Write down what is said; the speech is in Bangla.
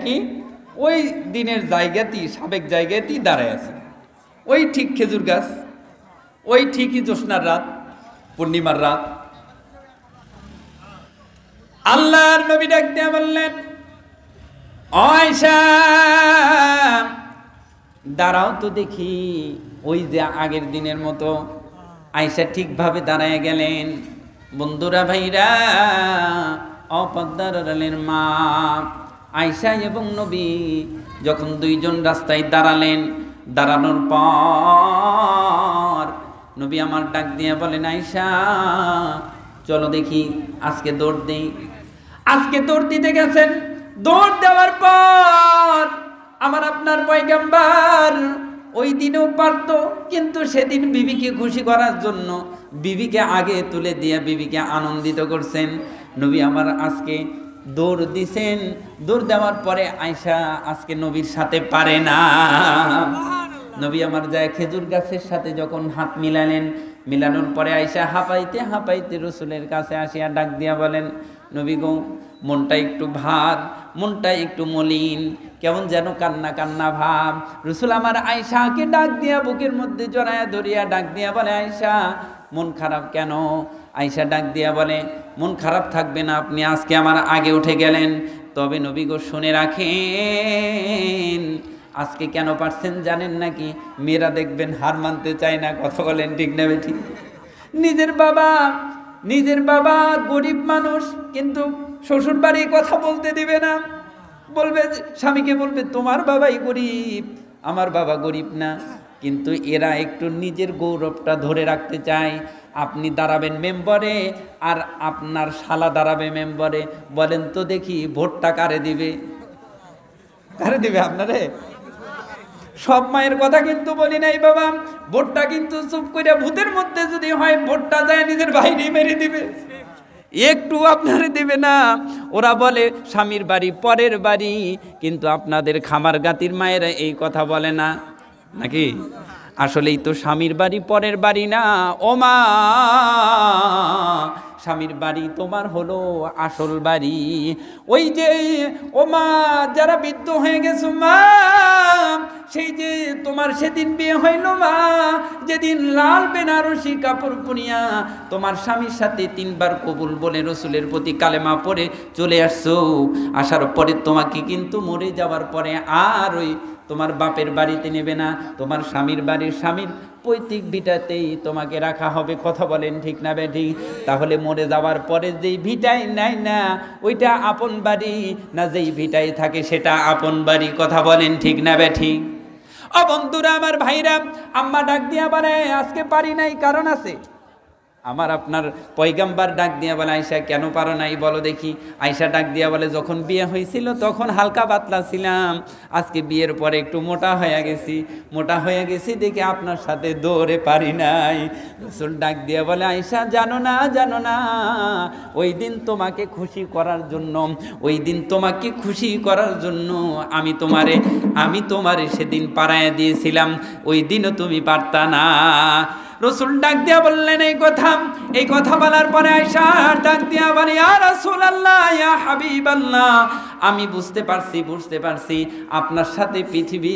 কি ওই দিনের জায়গাতেই সাবেক জায়গাতেই দাঁড়ায় আছে, ওই ঠিক খেজুর গাছ, ওই ঠিকই জ্যোৎস্নার রাত, পূর্ণিমার রাত। আল্লাহর নবী ডাক দিয়ে বললেন, আয়েশা দাঁড়াও তো দেখি। ওই যে আগের দিনের মতো আয়েশা ঠিকভাবে দাঁড়ায় গেলেন। বন্ধুরা, ভাইরা, অপদ্দারের মা আয়েশা এবং নবী যখন দুইজন রাস্তায় দাঁড়ালেন, দাঁড়ানোর পর নবী আমার ডাক দিয়ে বলেন, আয়েশা চলো দেখি আজকে দৌড় দেই। আজকে দৌড় দিতে গেছেন। দৌড় দেওয়ার পর আমার আপনার পয়গম্বর ওই দিনেও পারত, কিন্তু সেদিন বিবিকে খুশি করার জন্য বিবিকে আগে তুলে দিয়ে বিবিকে আনন্দিত করছেন। নবী আমার আজকে দৌড় দিছেন। দৌড় দেওয়ার পরে আয়েশা আজকে নবীর সাথে পারে না। নবী আমার যায় খেজুর গাছের সাথে যখন হাত মিলালেন, মিলানোর পরে আয়েশা হাঁপাইতে হাঁপাইতে রসুলের কাছে আসিয়া ডাক দিয়া বলেন, নবী গো, মনটা একটু ভার, মনটা একটু মলিন, কেমন যেন কান্না কান্না ভাব। রসুল আমার আয়েশাকে ডাক দিয়া বুকের মধ্যে জড়ায়া ধরিয়া ডাক দিয়া বলে, আয়েশা মন খারাপ কেন? আয়েশা ডাক দিয়া বলে, মন খারাপ থাকবে না, আপনি আজকে আমার আগে উঠে গেলেন, তবে নবী গো শুনে রাখেন, আজকে কেন পারছেন জানেন নাকি? মেয়েরা দেখবেন হার মানতে চায় না। কথা বলেন ঠিক না বেঠি? নিজের বাবা গরিব মানুষ, কিন্তু শ্বশুর বাড়ি কথা বলতে দিবে না। বলবে, স্বামীকে বলবে তোমার বাবাই গরিব, আমার বাবা গরিব না। কিন্তু এরা একটু নিজের গৌরবটা ধরে রাখতে চায়। আপনি দাঁড়াবেন মেম্বরে আর আপনার শালা দাঁড়াবে মেম্বরে। বলেন তো দেখি ভোটটা কারে দিবে? কারে দিবে আপনারে? সব মায়ের কথা কিন্তু বলি নাই বাবা। ভোটটা কিন্তু চুপ করে ভূতের মধ্যে যদি হয়, ভোটটা যায় নিজের ভাইরে মেরে দিবে, একটু আপনারে দিবে না। ওরা বলে স্বামীর বাড়ি পরের বাড়ি, কিন্তু আপনাদের খামার গাতির মায়েরা এই কথা বলে না নাকি? আসলেই তো স্বামীর বাড়ি পরের বাড়ি না ও মা, স্বামীর বাড়ি তোমার হলো আসল বাড়ি। ওই যে ও মা, যারা বৃদ্ধ হয়ে গেছো মা, সেই যে তোমার সেদিন বিয়ে হইল মা, যেদিন লাল বেনারসি কাপড় পরিয়া তোমার স্বামীর সাথে 3 বার কবুল বলে রসুলের প্রতি কালেমা পড়ে চলে আসছো, আসার পরে তোমাকে কিন্তু মরে যাওয়ার পরে আর ওই তোমার বাপের বাড়িতে নেবে না, তোমার স্বামীর বাড়ির স্বামীর পৈতৃক ভিটাতেই তোমাকে রাখা হবে। কথা বলেন ঠিক না বেঠিক? তাহলে মরে যাওয়ার পরে যেই ভিটায় নেয় না ওইটা আপন বাড়ি না, যেই ভিটায় থাকে সেটা আপন বাড়ি। কথা বলেন ঠিক না বেঠিক? ও বন্ধুরা আমার, ভাইরা, আম্মা ডাক দিয়া বলে আজকে পারি নাই, কারণ আছে। আমার আপনার পয়গাম্বার ডাক দিয়া বলে, আয়েশা কেন পারো নাই বলো দেখি? আয়েশা ডাক দিয়া বলে, যখন বিয়ে হয়েছিল তখন হালকা পাতলা ছিলাম, আজকে বিয়ের পরে একটু মোটা হয়ে গেছি দেখে আপনার সাথে দৌড়ে পারি নাই। রসুল ডাক দিয়া বলে, আয়েশা জানো না ওই দিন তোমাকে খুশি করার জন্য আমি তোমারে সেদিন পাড়ায় দিয়েছিলাম, ওই দিনও তুমি পারতা না। রসুল ডাক দিয়া বললেন এই কথা বলার পরে আয়েশা ডাক দিয়া বলে, ইয়া রাসূলুল্লাহ, ইয়া হাবিবাল্লাহ, আমি বুঝতে পারছি আপনার সাথে পৃথিবী